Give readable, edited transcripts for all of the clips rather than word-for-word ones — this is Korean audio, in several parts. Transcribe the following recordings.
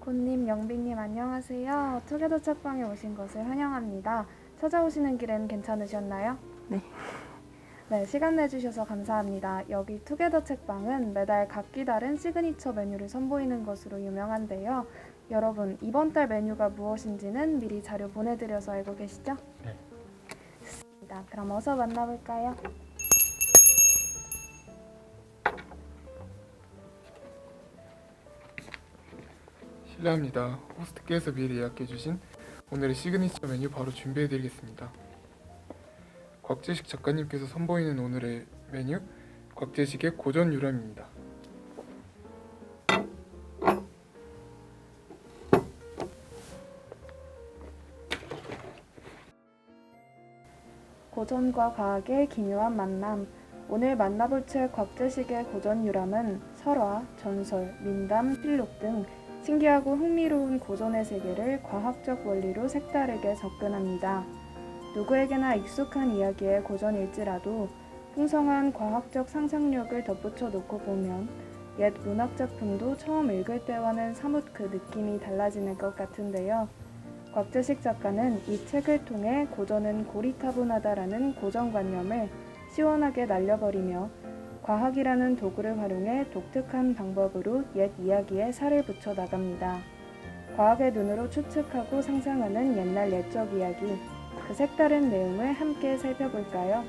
곤님, 영빈님 안녕하세요. 투게더 책방에 오신 것을 환영합니다. 찾아오시는 길은 괜찮으셨나요? 네. 네, 시간 내주셔서 감사합니다. 여기 투게더 책방은 매달 각기 다른 시그니처 메뉴를 선보이는 것으로 유명한데요. 여러분, 이번 달 메뉴가 무엇인지는 미리 자료 보내드려서 알고 계시죠? 네. 좋습니다. 그럼 어서 만나볼까요? 실례합니다. 호스트께서 미리 예약해주신 오늘의 시그니처 메뉴 바로 준비해드리겠습니다. 곽재식 작가님께서 선보이는 오늘의 메뉴, 곽재식의 고전 유람입니다. 고전과 과학의 기묘한 만남. 오늘 만나볼 책 곽재식의 고전 유람은 설화, 전설, 민담, 필록 등 신기하고 흥미로운 고전의 세계를 과학적 원리로 색다르게 접근합니다. 누구에게나 익숙한 이야기의 고전일지라도 풍성한 과학적 상상력을 덧붙여 놓고 보면 옛 문학작품도 처음 읽을 때와는 사뭇 그 느낌이 달라지는 것 같은데요. 곽재식 작가는 이 책을 통해 고전은 고리타분하다라는 고정관념을 시원하게 날려버리며 과학이라는 도구를 활용해 독특한 방법으로 옛 이야기에 살을 붙여 나갑니다. 과학의 눈으로 추측하고 상상하는 옛날 옛적 이야기, 그 색다른 내용을 함께 살펴볼까요?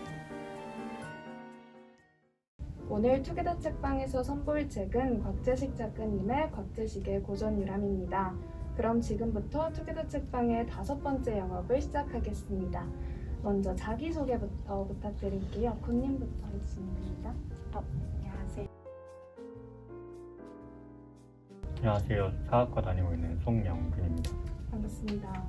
오늘 투게더 책방에서 선보일 책은 곽재식 작가님의 곽재식의 고전 유람입니다. 그럼 지금부터 투게더 책방의 5번째 영업을 시작하겠습니다. 먼저 자기소개부터 부탁드릴게요. 곤님부터 해주시면 됩니다. 안녕하세요. 안녕하세요. 사학과 다니고 있는 송영근입니다. 반갑습니다.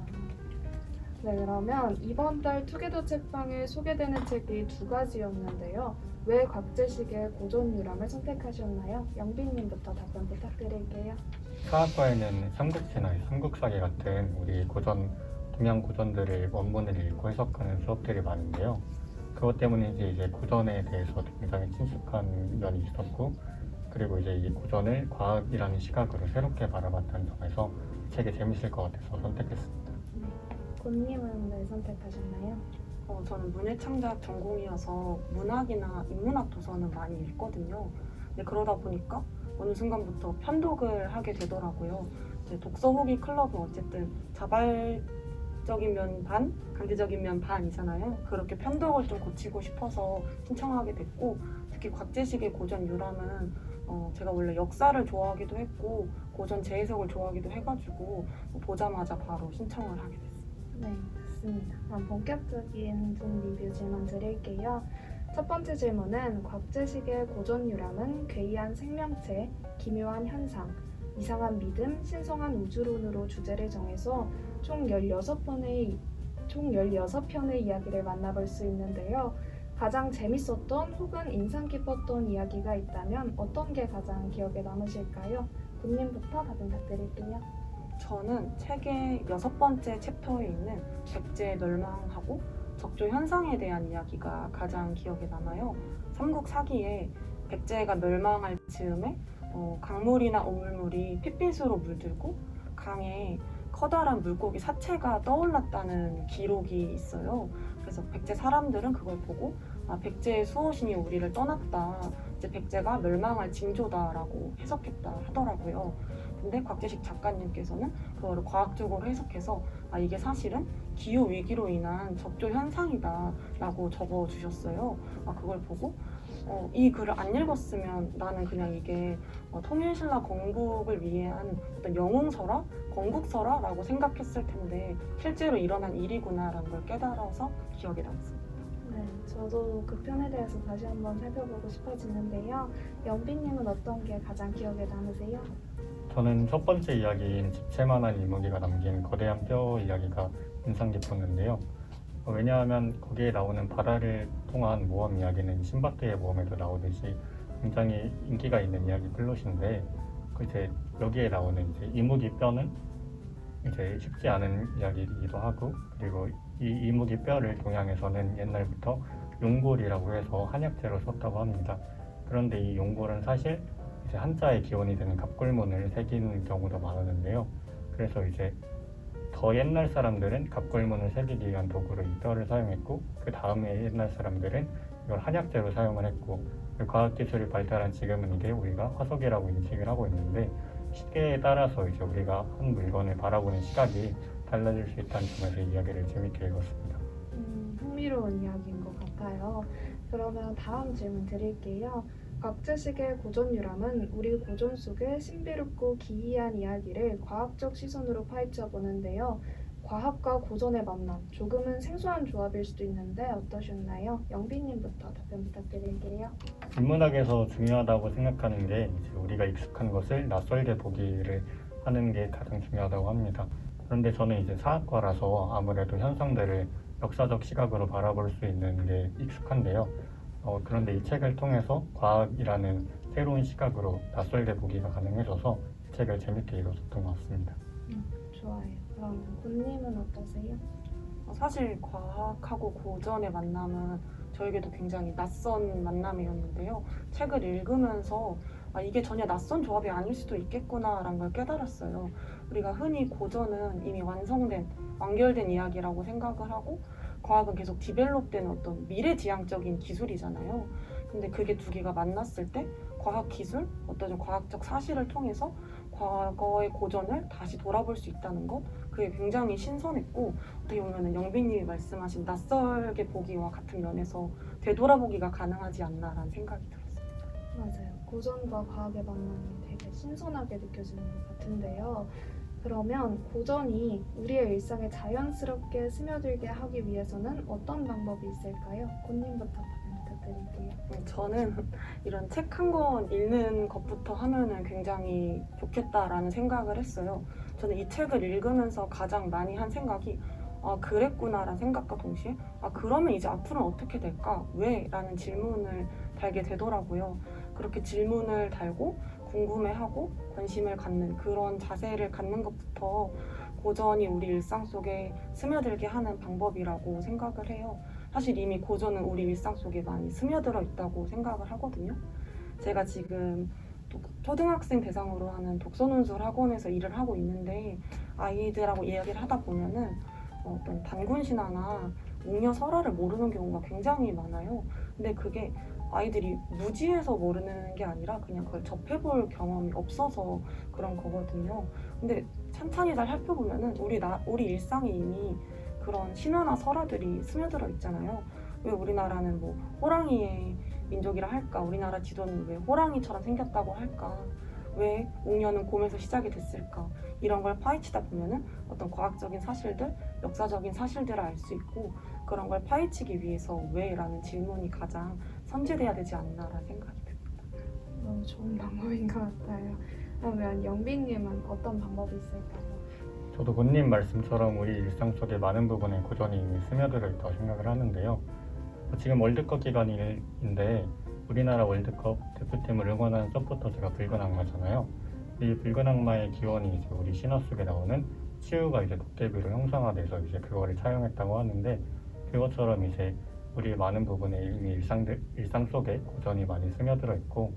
네, 그러면 이번 달 투게더 책방에 소개되는 책이 2가지였는데요. 왜 곽재식의 고전 유람을 선택하셨나요? 영빈님부터 답변 부탁드릴게요. 사학과에는 삼국지나 삼국사기 같은 우리 고전, 동양 고전들을 원문을 읽고 해석하는 수업들이 많은데요. 그것 때문인지 이제 고전에 대해서 굉장히 친숙한 면이 있었고, 그리고 이제 이 고전을 과학이라는 시각으로 새롭게 바라봤다는 점에서 책이 재밌을 것 같아서 선택했습니다. 네, 곤님은 왜 선택하셨나요? 저는 문예창작 전공이어서 문학이나 인문학 도서는 많이 읽거든요. 근데 그러다 보니까 어느 순간부터 편독을 하게 되더라고요. 이제 독서 후기 클럽은 어쨌든 자발적인 면 반, 강제적인 면 반이잖아요. 그렇게 편독을 좀 고치고 싶어서 신청하게 됐고, 특히 곽재식의 고전 유람은 제가 원래 역사를 좋아하기도 했고 고전 재해석을 좋아하기도 해가지고 보자마자 바로 신청을 하게 됐어요. 네, 좋습니다. 그럼 본격적인 좀 리뷰 질문 드릴게요. 첫 번째 질문은 곽재식의 고전 유람은 괴이한 생명체, 기묘한 현상, 이상한 믿음, 신성한 우주론으로 주제를 정해서 총 16편의 이야기를 만나볼 수 있는데요. 가장 재밌었던 혹은 인상 깊었던 이야기가 있다면 어떤 게 가장 기억에 남으실까요? 곤님부터 답변 부탁드릴게요. 저는 책의 6번째 챕터에 있는 백제의 멸망하고 적조 현상에 대한 이야기가 가장 기억에 남아요. 삼국 사기에 백제가 멸망할 즈음에 강물이나 오물물이 핏빛으로 물들고 강에 커다란 물고기 사체가 떠올랐다는 기록이 있어요. 그래서 백제 사람들은 그걸 보고 백제의 수호신이 우리를 떠났다. 이제 백제가 멸망할 징조다라고 해석했다 하더라고요. 근데 곽재식 작가님께서는 그거를 과학적으로 해석해서 이게 사실은 기후 위기로 인한 적조 현상이다라고 적어주셨어요. 그걸 보고 이 글을 안 읽었으면 나는 그냥 이게 통일신라 건국을 위한 어떤 영웅설화, 건국설화라고 생각했을 텐데 실제로 일어난 일이구나라는 걸 깨달아서 기억에 남습니다. 네, 저도 그 편에 대해서 다시 한번 살펴보고 싶어지는데요. 연빈님은 어떤 게 가장 기억에 남으세요? 저는 첫 번째 이야기인 집채만한 이무기가 남긴 거대한 뼈 이야기가 인상 깊었는데요. 왜냐하면 거기에 나오는 바다를 통한 모험 이야기는 신바트의 모험에도 나오듯이 굉장히 인기가 있는 이야기 플롯인데, 이제 여기에 나오는 이제 이무기 뼈는 이제 쉽지 않은 이야기이기도 하고, 그리고 이 이무기 뼈를 동양에서는 옛날부터 용골이라고 해서 한약재로 썼다고 합니다. 그런데 이 용골은 사실 이제 한자의 기원이 되는 갑골문을 새기는 경우도 많았는데요. 그래서 이제 더 옛날 사람들은 갑골문을 새기기 위한 도구로 이 뼈를 사용했고, 그 다음에 옛날 사람들은 이걸 한약재로 사용을 했고, 과학기술이 발달한 지금은 이게 우리가 화석이라고 인식을 하고 있는데, 시대에 따라서 이제 우리가 한 물건을 바라보는 시각이 달라질 수 있다는 점에서 이야기를 재밌게 읽었습니다. 흥미로운 이야기인 것 같아요. 그러면 다음 질문 드릴게요. 곽제식의 고전유람은 우리 고전 속의 신비롭고 기이한 이야기를 과학적 시선으로 파헤쳐 보는데요. 과학과 고전의 만남, 조금은 생소한 조합일 수도 있는데 어떠셨나요? 영빈님부터 답변 부탁드릴게요. 인문학에서 중요하다고 생각하는 게 이제 우리가 익숙한 것을 낯설게 보기를 하는 게 가장 중요하다고 합니다. 그런데 저는 이제 사학과라서 아무래도 현상들을 역사적 시각으로 바라볼 수 있는 게 익숙한데요. 그런데 이 책을 통해서 과학이라는 새로운 시각으로 낯설게 보기가 가능해져서 이 책을 재밌게 읽었던 것 같습니다. 좋아요. 그럼 군님은 어떠세요? 사실 과학하고 고전의 만남은 저에게도 굉장히 낯선 만남이었는데요. 책을 읽으면서 이게 전혀 낯선 조합이 아닐 수도 있겠구나라는 걸 깨달았어요. 우리가 흔히 고전은 이미 완결된 이야기라고 생각을 하고, 과학은 계속 디벨롭되는 어떤 미래지향적인 기술이잖아요. 근데 그게 두 개가 만났을 때 과학 기술, 어떤 과학적 사실을 통해서 과거의 고전을 다시 돌아볼 수 있다는 것, 그게 굉장히 신선했고, 어떻게 보면 영빈님이 말씀하신 낯설게 보기와 같은 면에서 되돌아보기가 가능하지 않나라는 생각이 들었습니다. 맞아요. 고전과 과학의 만남이 되게 신선하게 느껴지는 것 같은데요. 그러면 고전이 우리의 일상에 자연스럽게 스며들게 하기 위해서는 어떤 방법이 있을까요? 군님부터 답변 부탁드릴게요. 저는 이런 책 한 권 읽는 것부터 하면은 굉장히 좋겠다라는 생각을 했어요. 저는 이 책을 읽으면서 가장 많이 한 생각이 그랬구나라는 생각과 동시에 그러면 이제 앞으로는 어떻게 될까? 왜? 라는 질문을 달게 되더라고요. 그렇게 질문을 달고 궁금해하고 관심을 갖는 그런 자세를 갖는 것부터 고전이 우리 일상 속에 스며들게 하는 방법이라고 생각을 해요. 사실 이미 고전은 우리 일상 속에 많이 스며들어 있다고 생각을 하거든요. 제가 지금 초등학생 대상으로 하는 독서논술 학원에서 일을 하고 있는데, 아이들하고 이야기를 하다 보면은 어떤 단군 신화나 웅녀 설화를 모르는 경우가 굉장히 많아요. 근데 그게 아이들이 무지해서 모르는 게 아니라 그냥 그걸 접해볼 경험이 없어서 그런 거거든요. 근데 찬찬히 잘 살펴보면은 우리 일상에 이미 그런 신화나 설화들이 스며들어 있잖아요. 왜 우리나라는 뭐 호랑이의 민족이라 할까? 우리나라 지도는 왜 호랑이처럼 생겼다고 할까? 왜 옥녀는 곰에서 시작이 됐을까? 이런 걸 파헤치다 보면은 어떤 과학적인 사실들, 역사적인 사실들을 알 수 있고, 그런 걸 파헤치기 위해서 왜? 라는 질문이 가장 선제돼야 되지 않나라는 생각이 듭니다. 너무 좋은 방법인 것 같아요. 그러면 영빈님은 어떤 방법이 있을까요? 저도 군님 말씀처럼 우리 일상 속에 많은 부분에 고전이 이미 스며들어 있다고 생각을 하는데요. 지금 월드컵 기간인데 우리나라 월드컵 대표팀을 응원하는 서포터즈가 붉은 악마잖아요. 이 붉은 악마의 기원이 이제 우리 신화 속에 나오는 치유가 이제 도깨비로 형상화돼서 이제 그거를 차용했다고 하는데, 그것처럼 이제 우리의 많은 부분에 이미 일상 속에 고전이 많이 스며들어 있고,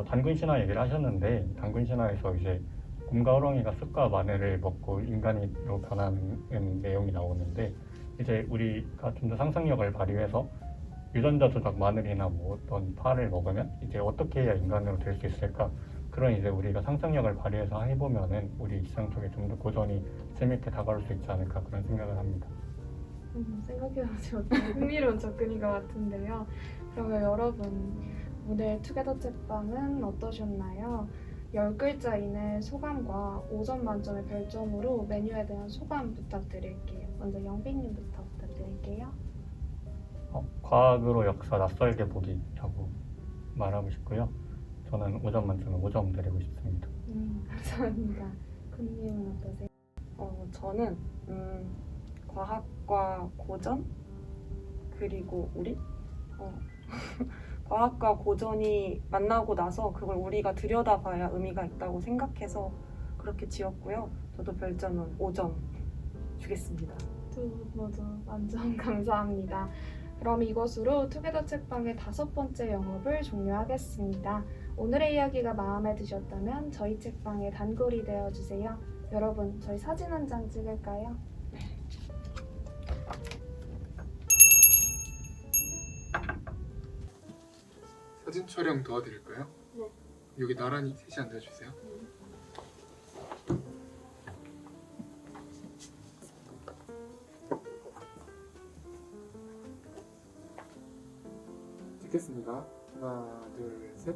단군 신화 얘기를 하셨는데, 단군 신화에서 이제 곰과 호랑이가 쑥과 마늘을 먹고 인간으로 변하는 내용이 나오는데, 이제 우리가 좀 더 상상력을 발휘해서 유전자 조작 마늘이나 뭐 어떤 파를 먹으면 이제 어떻게 해야 인간으로 될 수 있을까? 그런 이제 우리가 상상력을 발휘해서 해보면은 우리 일상 속에 좀 더 고전이 재밌게 다가올 수 있지 않을까, 그런 생각을 합니다. 생각해보지 못한 흥미로운 접근인 것 같은데요. 그러면 여러분, 오늘 투게더 책방은 어떠셨나요? 10글자 이내 소감과 5점 만점의 별점으로 메뉴에 대한 소감 부탁드릴게요. 먼저 영빈님부터 부탁드릴게요. 과학으로 역사 낯설게 보기라고 말하고 싶고요. 저는 5점 만점에 5점 드리고 싶습니다. 감사합니다. 군님은 어떠세요? 저는 과학과 고전, 그리고 우리 과학과 고전이 만나고 나서 그걸 우리가 들여다봐야 의미가 있다고 생각해서 그렇게 지었고요. 저도 별점은 5점 주겠습니다. 두 분 모두 만점 감사합니다. 그럼 이것으로 투게더 책방의 5번째 영업을 종료하겠습니다. 오늘의 이야기가 마음에 드셨다면 저희 책방의 단골이 되어주세요. 여러분, 저희 사진 한 장 찍을까요? 사진 촬영 도와드릴까요? 네. 여기 나란히 셋이 앉아주세요. 찍겠습니다. 하나, 둘, 셋.